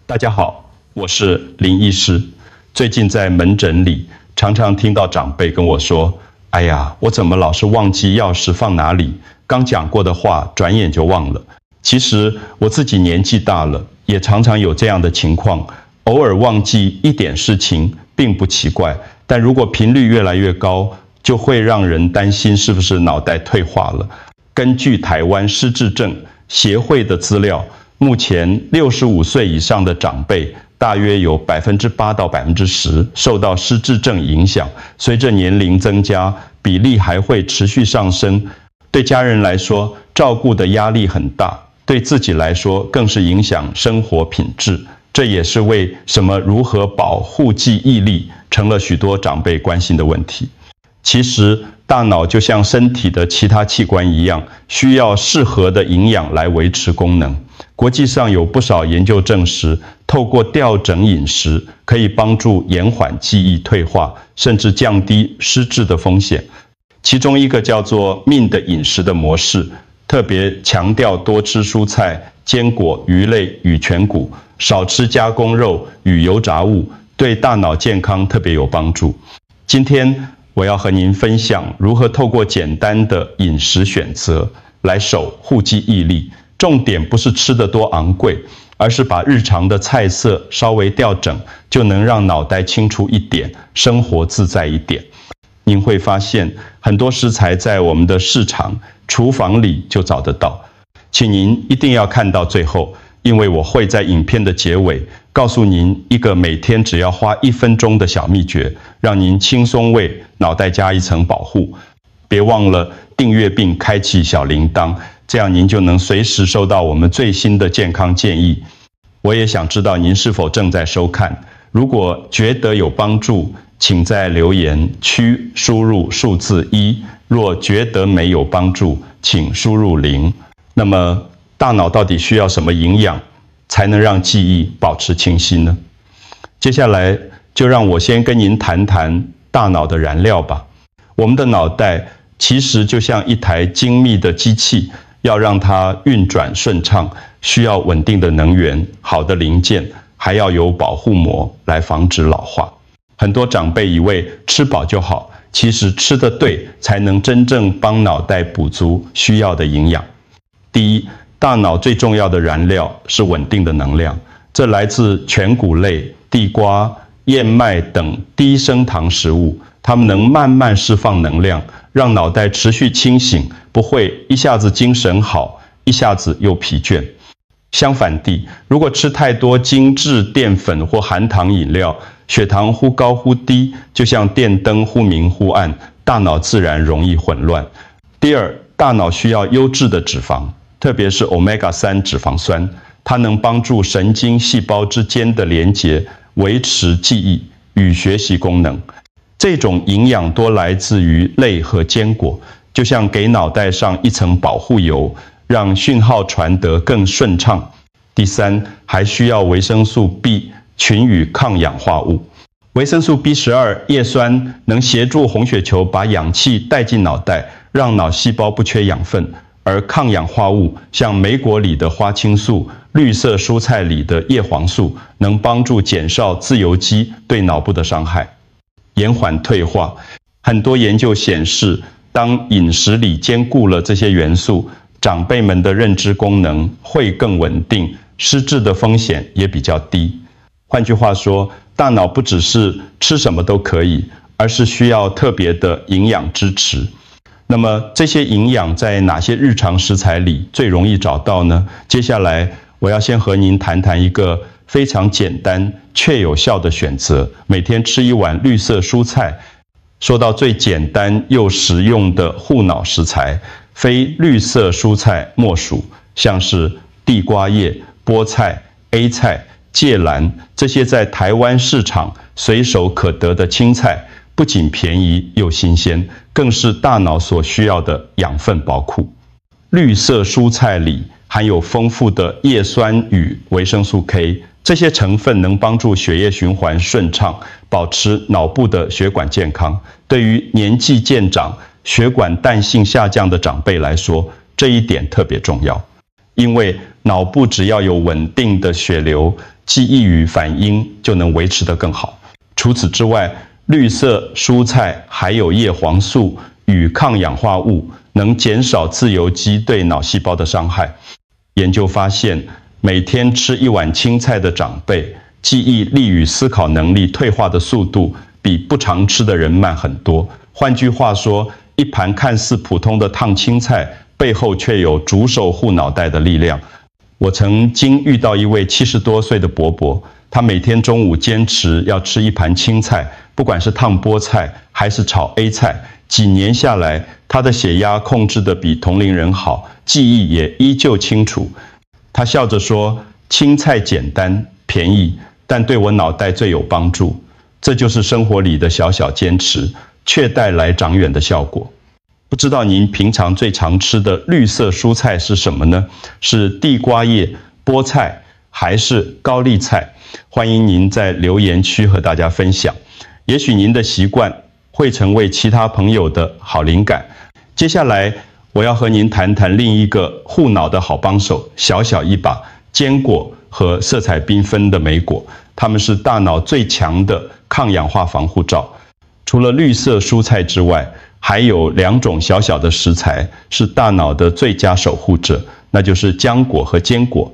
大家好，我是林医师。最近在门诊里，常常听到长辈跟我说：“哎呀，我怎么老是忘记钥匙放哪里？刚讲过的话，转眼就忘了。”其实我自己年纪大了，也常常有这样的情况，偶尔忘记一点事情，并不奇怪。但如果频率越来越高，就会让人担心是不是脑袋退化了。根据台湾失智症协会的资料，目前65岁以上的长辈，大约有8%到10%受到失智症影响。随着年龄增加，比例还会持续上升。对家人来说，照顾的压力很大；对自己来说，更是影响生活品质。这也是为什么如何保护记忆力成了许多长辈关心的问题。其实，大脑就像身体的其他器官一样，需要适合的营养来维持功能。国际上有不少研究证实，透过调整饮食，可以帮助延缓记忆退化，甚至降低失智的风险。其中一个叫做MIN的饮食的模式，特别强调多吃蔬菜、坚果、鱼类与全谷，少吃加工肉与油炸物，对大脑健康特别有帮助。今天我要和您分享如何透过简单的饮食选择来守护记忆力。重点不是吃得多昂贵，而是把日常的菜色稍微调整，就能让脑袋清楚一点，生活自在一点。您会发现很多食材在我们的市场、厨房里就找得到，请您一定要看到最后，因为我会在影片的结尾告诉您一个每天只要花1分钟的小秘诀，让您轻松为脑袋加一层保护。别忘了订阅并开启小铃铛，这样您就能随时收到我们最新的健康建议。我也想知道您是否正在收看，如果觉得有帮助，请在留言区输入数字1，若觉得没有帮助，请输入0。那么大脑到底需要什么营养，才能让记忆保持清晰呢？接下来就让我先跟您谈谈大脑的燃料吧。我们的脑袋其实就像一台精密的机器，要让它运转顺畅，需要稳定的能源、好的零件，还要有保护膜来防止老化。很多长辈以为吃饱就好，其实吃得对，才能真正帮脑袋补足需要的营养。第一，大脑最重要的燃料是稳定的能量，这来自全谷类、地瓜、燕麦等低升糖食物，它们能慢慢释放能量，让脑袋持续清醒，不会一下子精神好，一下子又疲倦。相反地，如果吃太多精致淀粉或含糖饮料，血糖忽高忽低，就像电灯忽明忽暗，大脑自然容易混乱。第二，大脑需要优质的脂肪，特别是 Omega-3 脂肪酸，它能帮助神经细胞之间的连结，维持记忆与学习功能。这种营养多来自于类和坚果，就像给脑袋上一层保护油，让讯号传得更顺畅。第三，还需要维生素 B 群与抗氧化物。维生素 B12 叶酸能协助红血球把氧气带进脑袋，让脑细胞不缺养分。而抗氧化物像莓果里的花青素、绿色蔬菜里的叶黄素，能帮助减少自由基对脑部的伤害，延缓退化。很多研究显示，当饮食里兼顾了这些元素，长辈们的认知功能会更稳定，失智的风险也比较低。换句话说，大脑不只是吃什么都可以，而是需要特别的营养支持。那么这些营养在哪些日常食材里最容易找到呢？接下来我要先和您谈谈一个非常简单却有效的选择，每天吃1碗绿色蔬菜。说到最简单又实用的护脑食材，非绿色蔬菜莫属，像是地瓜叶、菠菜、A 菜、芥蓝，这些在台湾市场随手可得的青菜，不仅便宜又新鲜，更是大脑所需要的养分宝库。绿色蔬菜里含有丰富的叶酸与维生素 K， 这些成分能帮助血液循环顺畅，保持脑部的血管健康。对于年纪渐长、血管弹性下降的长辈来说，这一点特别重要。因为脑部只要有稳定的血流，记忆与反应就能维持得更好。除此之外，绿色蔬菜还有叶黄素与抗氧化物，能减少自由基对脑细胞的伤害。研究发现，每天吃1碗青菜的长辈，记忆力与思考能力退化的速度比不常吃的人慢很多。换句话说，一盘看似普通的烫青菜，背后却有主守护脑袋的力量。我曾经遇到一位70多岁的伯伯，他每天中午坚持要吃一盘青菜，不管是烫菠菜还是炒 A 菜，几年下来，他的血压控制得比同龄人好，记忆也依旧清楚。他笑着说：“青菜简单便宜，但对我脑袋最有帮助。”这就是生活里的小小坚持，却带来长远的效果。不知道您平常最常吃的绿色蔬菜是什么呢？是地瓜叶、菠菜，还是高丽菜？欢迎您在留言区和大家分享。也许您的习惯会成为其他朋友的好灵感。接下来，我要和您谈谈另一个护脑的好帮手，小小一把坚果和色彩缤纷的莓果，它们是大脑最强的抗氧化防护罩。除了绿色蔬菜之外，还有2种小小的食材是大脑的最佳守护者，那就是浆果和坚果。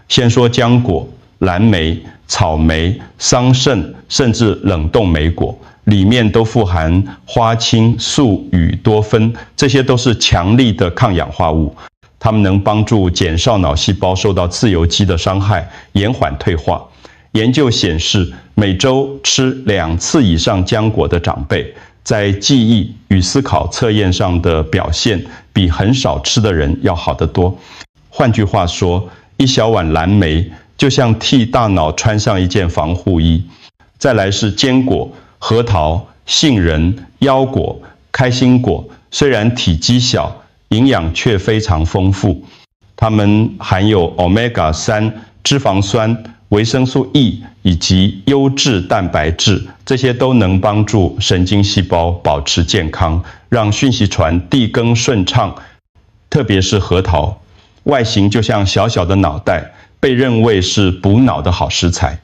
先说浆果，蓝莓、草莓、桑葚，甚至冷冻莓果，里面都富含花青素与多酚，这些都是强力的抗氧化物，它们能帮助减少脑细胞受到自由基的伤害，延缓退化。研究显示，每周吃2次以上浆果的长辈，在记忆与思考测验上的表现比很少吃的人要好得多。换句话说，一小碗蓝莓就像替大脑穿上一件防护衣。再来是坚果，核桃、杏仁、腰果、开心果，虽然体积小，营养却非常丰富。它们含有 Omega-3、脂肪酸、维生素 E 以及优质蛋白质，这些都能帮助神经细胞保持健康，让讯息传递更顺畅。特别是核桃，外形就像小小的脑袋，被认为是补脑的好食材。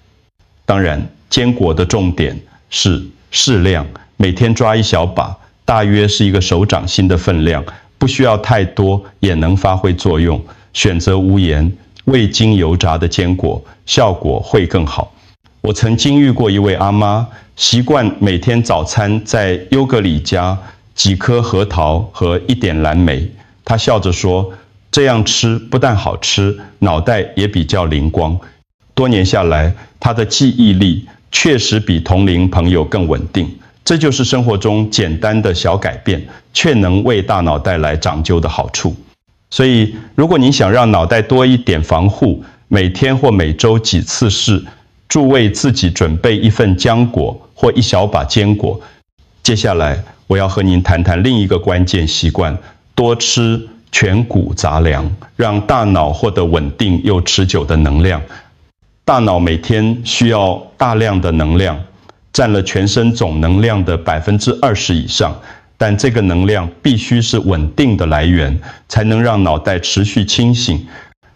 当然，坚果的重点是适量，每天抓一小把，大约是一个手掌心的分量，不需要太多也能发挥作用。选择无盐、未经油炸的坚果，效果会更好。我曾经遇过一位阿妈，习惯每天早餐在优格里加几颗核桃和1点蓝莓。她笑着说，这样吃不但好吃，脑袋也比较灵光。多年下来，她的记忆力确实比同龄朋友更稳定。这就是生活中简单的小改变，却能为大脑带来长久的好处。所以，如果您想让脑袋多一点防护，每天或每周几次试，助为自己准备一份浆果或一小把坚果。接下来，我要和您谈谈另一个关键习惯：多吃全谷杂粮，让大脑获得稳定又持久的能量。大脑每天需要大量的能量，占了全身总能量的20%以上。但这个能量必须是稳定的来源，才能让脑袋持续清醒。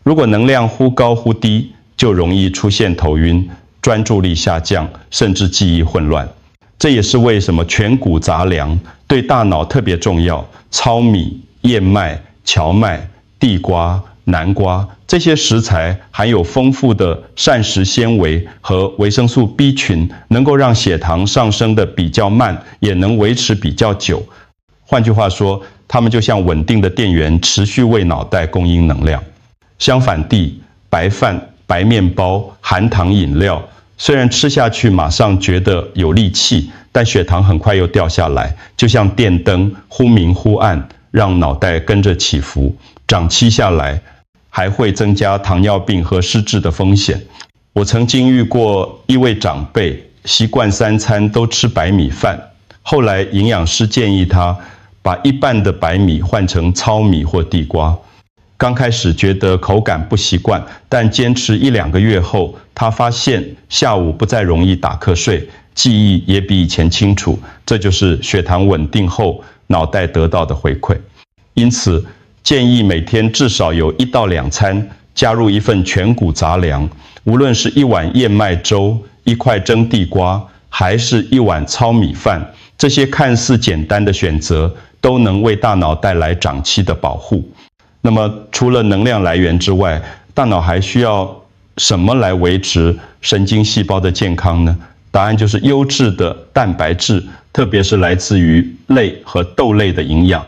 如果能量忽高忽低，就容易出现头晕、专注力下降，甚至记忆混乱。这也是为什么全谷杂粮对大脑特别重要。糙米、燕麦、荞麦、地瓜、南瓜这些食材含有丰富的膳食纤维和维生素 B 群，能够让血糖上升的比较慢，也能维持比较久。换句话说，它们就像稳定的电源，持续为脑袋供应能量。相反地，白饭、白面包、含糖饮料，虽然吃下去马上觉得有力气，但血糖很快又掉下来，就像电灯忽明忽暗，让脑袋跟着起伏。长期下来，还会增加糖尿病和失智的风险。我曾经遇过一位长辈，习惯3餐都吃白米饭，后来营养师建议他把一半的白米换成糙米或地瓜。刚开始觉得口感不习惯，但坚持1-2个月后，他发现下午不再容易打瞌睡，记忆也比以前清楚。这就是血糖稳定后脑袋得到的回馈。因此，建议每天至少有1到2餐加入一份全谷杂粮，无论是一碗燕麦粥、一块蒸地瓜，还是一碗糙米饭，这些看似简单的选择，都能为大脑带来长期的保护。那么，除了能量来源之外，大脑还需要什么来维持神经细胞的健康呢？答案就是优质的蛋白质，特别是来自于类和豆类的营养。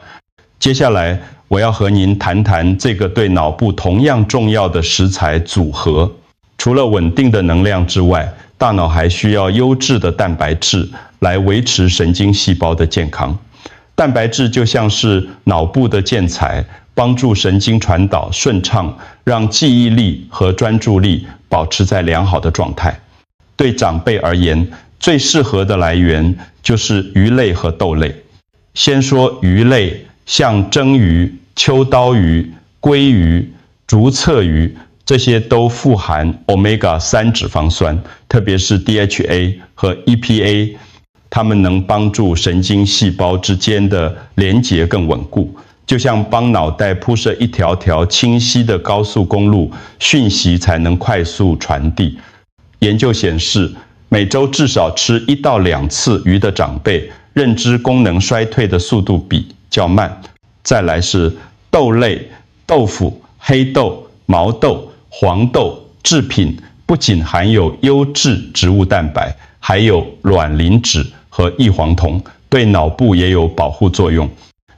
接下来，我要和您谈谈这个对脑部同样重要的食材组合。除了稳定的能量之外，大脑还需要优质的蛋白质来维持神经细胞的健康。蛋白质就像是脑部的建材，帮助神经传导顺畅，让记忆力和专注力保持在良好的状态。对长辈而言，最适合的来源就是鱼类和豆类。先说鱼类，像蒸鱼、秋刀鱼、鲑鱼、竹侧鱼，这些都富含 Omega-3 脂肪酸，特别是 DHA 和 EPA， 它们能帮助神经细胞之间的连结更稳固，就像帮脑袋铺设一条条清晰的高速公路，讯息才能快速传递。研究显示，每周至少吃1到2次鱼的长辈，认知功能衰退的速度比较慢。再来是豆类，豆腐、黑豆、毛豆、黄豆制品不仅含有优质植物蛋白，还有卵磷脂和异黄酮，对脑部也有保护作用。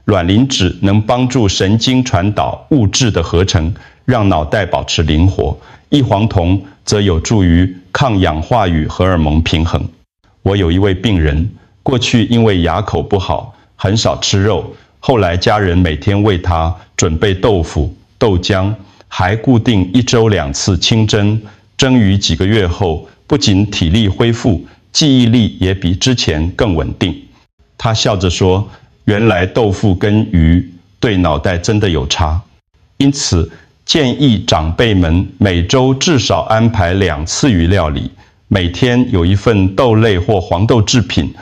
卵磷脂能帮助神经传导物质的合成，让脑袋保持灵活；异黄酮则有助于抗氧化与荷尔蒙平衡。我有一位病人，过去因为牙口不好，很少吃肉，后来家人每天为他准备豆腐、豆浆，还固定1周2次清蒸。蒸鱼几个月后，不仅体力恢复，记忆力也比之前更稳定。他笑着说，原来豆腐跟鱼对脑袋真的有差。因此，建议长辈们每周至少安排2次鱼料理，每天有一份豆类或黄豆制品，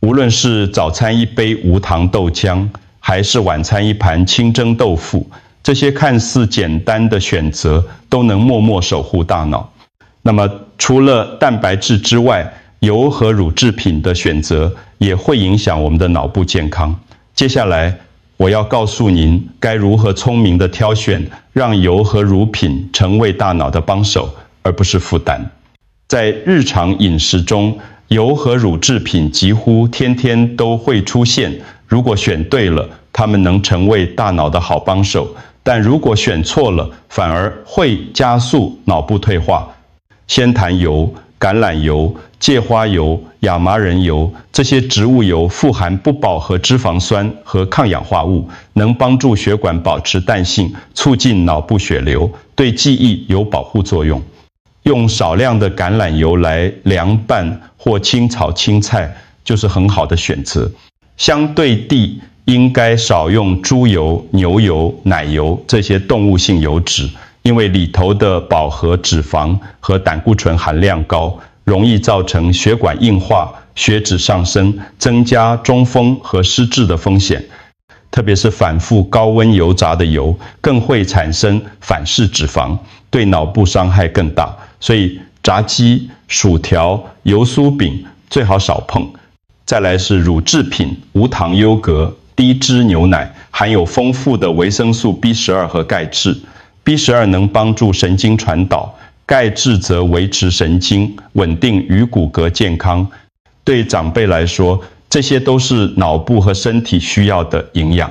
无论是早餐1杯无糖豆浆，还是晚餐1盘清蒸豆腐，这些看似简单的选择都能默默守护大脑。那么，除了蛋白质之外，油和乳制品的选择也会影响我们的脑部健康。接下来，我要告诉您该如何聪明地挑选，让油和乳品成为大脑的帮手，而不是负担。在日常饮食中，油和乳制品几乎天天都会出现。如果选对了，它们能成为大脑的好帮手；但如果选错了，反而会加速脑部退化。先谈油，橄榄油、芥花油、亚麻仁油，这些植物油富含不饱和脂肪酸和抗氧化物，能帮助血管保持弹性，促进脑部血流，对记忆有保护作用。用少量的橄榄油来凉拌或清炒青菜，就是很好的选择。相对地，应该少用猪油、牛油、奶油这些动物性油脂，因为里头的饱和脂肪和胆固醇含量高，容易造成血管硬化、血脂上升，增加中风和失智的风险。特别是反复高温油炸的油，更会产生反式脂肪，对脑部伤害更大。所以炸鸡、薯条、油酥饼最好少碰。再来是乳制品，无糖优格、低脂牛奶，含有丰富的维生素 B12 和钙质。B12 能帮助神经传导，钙质则维持神经稳定与骨骼健康。对长辈来说，这些都是脑部和身体需要的营养。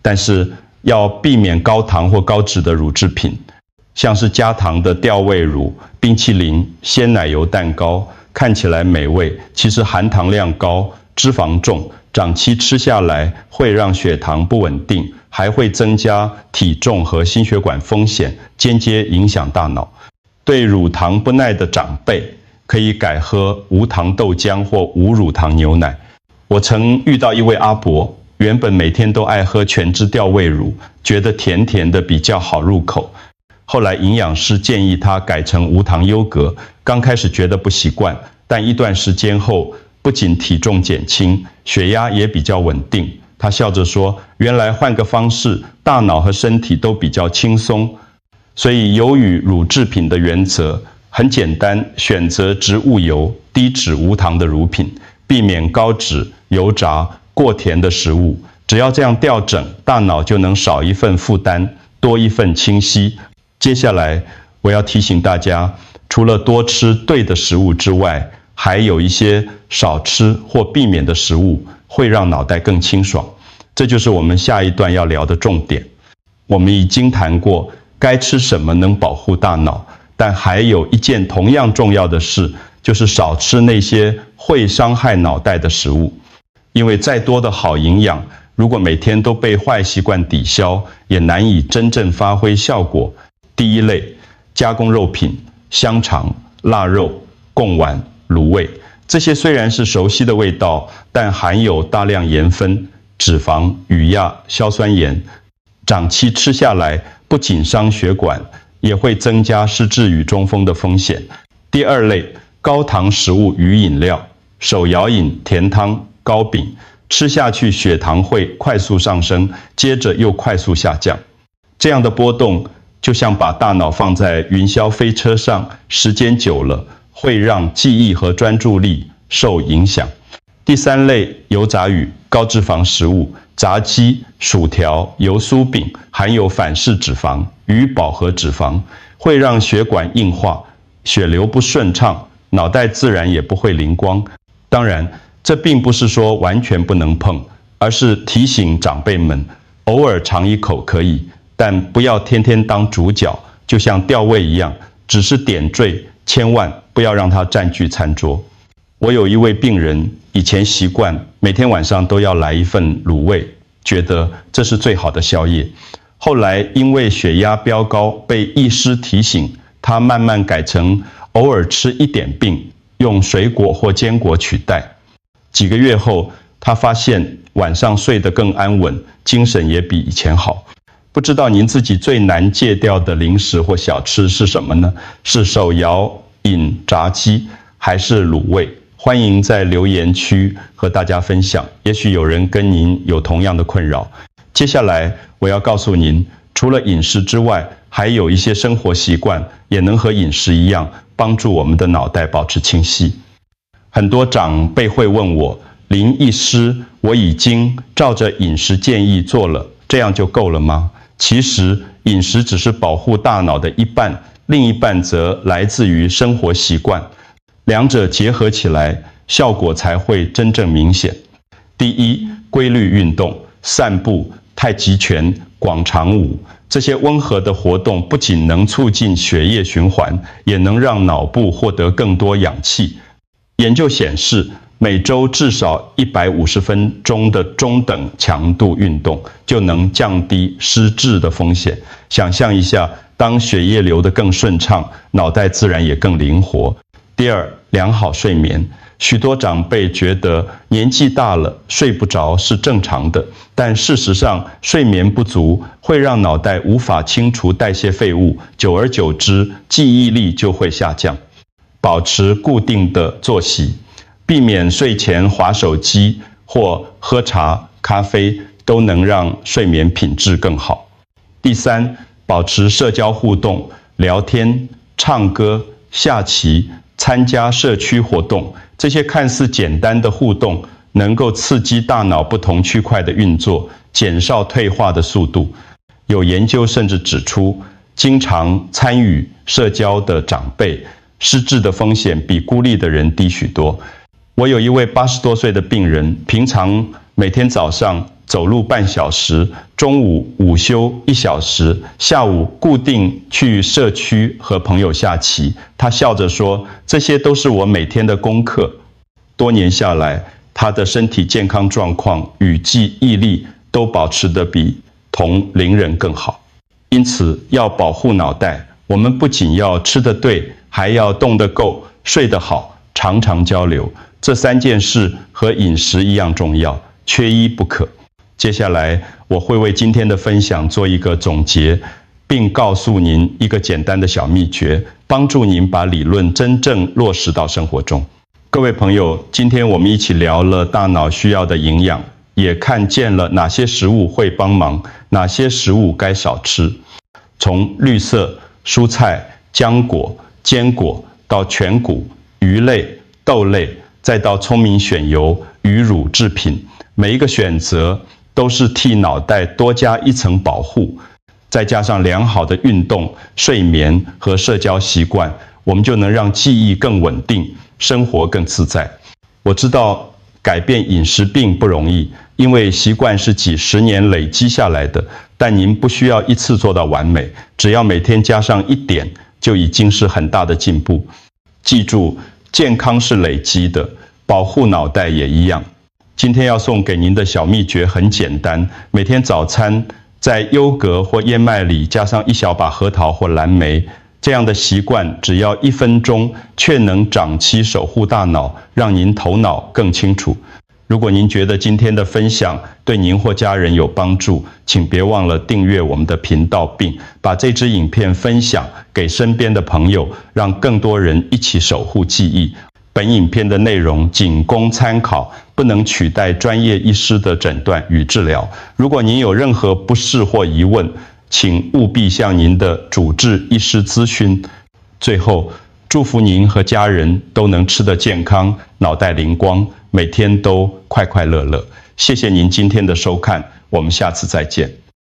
但是要避免高糖或高脂的乳制品，像是加糖的调味乳、冰淇淋、鲜奶油蛋糕，看起来美味，其实含糖量高，脂肪重，长期吃下来会让血糖不稳定，还会增加体重和心血管风险，间接影响大脑。对乳糖不耐的长辈，可以改喝无糖豆浆或无乳糖牛奶。我曾遇到一位阿伯，原本每天都爱喝全脂调味乳，觉得甜甜的比较好入口。后来营养师建议他改成无糖优格，刚开始觉得不习惯，但一段时间后，不仅体重减轻，血压也比较稳定。他笑着说，原来换个方式，大脑和身体都比较轻松。所以由于乳制品的原则，很简单，选择植物油、低脂无糖的乳品，避免高脂、油炸、过甜的食物。只要这样调整，大脑就能少一份负担，多一份清晰。接下来我要提醒大家，除了多吃对的食物之外，还有一些少吃或避免的食物会让脑袋更清爽。这就是我们下一段要聊的重点。我们已经谈过该吃什么能保护大脑，但还有一件同样重要的事，就是少吃那些会伤害脑袋的食物。因为再多的好营养，如果每天都被坏习惯抵消，也难以真正发挥效果。第一类，加工肉品、香肠、腊肉、贡丸、卤味，这些虽然是熟悉的味道，但含有大量盐分、脂肪、鱼亚、硝酸盐，长期吃下来不仅伤血管，也会增加失智与中风的风险。第二类，高糖食物与饮料，手摇饮、甜汤、糕饼，吃下去血糖会快速上升，接着又快速下降。这样的波动就像把大脑放在云霄飞车上，时间久了会让记忆和专注力受影响。第三类，油炸与高脂肪食物，炸鸡、薯条、油酥饼含有反式脂肪与饱和脂肪，会让血管硬化，血流不顺畅，脑袋自然也不会灵光。当然，这并不是说完全不能碰，而是提醒长辈们，偶尔尝一口可以，但不要天天当主角，就像吊胃一样，只是点缀，千万不要让它占据餐桌。我有一位病人，以前习惯每天晚上都要来一份卤味，觉得这是最好的宵夜。后来因为血压飙高，被医师提醒，他慢慢改成偶尔吃一点饼，用水果或坚果取代。几个月后，他发现晚上睡得更安稳，精神也比以前好。不知道您自己最难戒掉的零食或小吃是什么呢？是手摇饮、炸鸡，还是卤味？欢迎在留言区和大家分享，也许有人跟您有同样的困扰。接下来我要告诉您，除了饮食之外，还有一些生活习惯也能和饮食一样，帮助我们的脑袋保持清晰。很多长辈会问我，林医师，我已经照着饮食建议做了，这样就够了吗？其实饮食只是保护大脑的一半，另一半则来自于生活习惯，两者结合起来，效果才会真正明显。第一，规律运动，散步、太极拳、广场舞，这些温和的活动不仅能促进血液循环，也能让脑部获得更多氧气。研究显示，每周至少150分钟的中等强度运动，就能降低失智的风险。想象一下，当血液流得更顺畅，脑袋自然也更灵活。第二，良好睡眠。许多长辈觉得年纪大了睡不着是正常的，但事实上，睡眠不足会让脑袋无法清除代谢废物，久而久之，记忆力就会下降。保持固定的作息，避免睡前滑手机或喝茶、咖啡，都能让睡眠品质更好。第三，保持社交互动，聊天、唱歌、下棋、参加社区活动，这些看似简单的互动，能够刺激大脑不同区块的运作，减少退化的速度。有研究甚至指出，经常参与社交的长辈，失智的风险比孤立的人低许多。我有一位80多岁的病人，平常每天早上走路半小时，中午午休1小时，下午固定去社区和朋友下棋。他笑着说，这些都是我每天的功课。多年下来，他的身体健康状况与记忆力都保持得比同龄人更好。因此，要保护脑袋，我们不仅要吃得对，还要动得够，睡得好，常常交流。这3件事和饮食一样重要，缺一不可。接下来我会为今天的分享做一个总结，并告诉您一个简单的小秘诀，帮助您把理论真正落实到生活中。各位朋友，今天我们一起聊了大脑需要的营养，也看见了哪些食物会帮忙，哪些食物该少吃。从绿色、蔬菜、浆果、坚果到全谷、鱼类、豆类，再到聪明选油、鱼乳制品，每一个选择都是替脑袋多加一层保护。再加上良好的运动、睡眠和社交习惯，我们就能让记忆更稳定，生活更自在。我知道改变饮食并不容易，因为习惯是几十年累积下来的，但您不需要一次做到完美，只要每天加上一点，就已经是很大的进步。记住，健康是累积的，保护脑袋也一样。今天要送给您的小秘诀很简单，每天早餐在优格或燕麦里加上一小把核桃或蓝莓，这样的习惯只要1分钟，却能长期守护大脑，让您头脑更清楚。如果您觉得今天的分享对您或家人有帮助，请别忘了订阅我们的频道，并把这支影片分享给身边的朋友，让更多人一起守护记忆。本影片的内容仅供参考，不能取代专业医师的诊断与治疗。如果您有任何不适或疑问，请务必向您的主治医师咨询。最后，祝福您和家人都能吃得健康，脑袋灵光，每天都快快乐乐。谢谢您今天的收看，我们下次再见。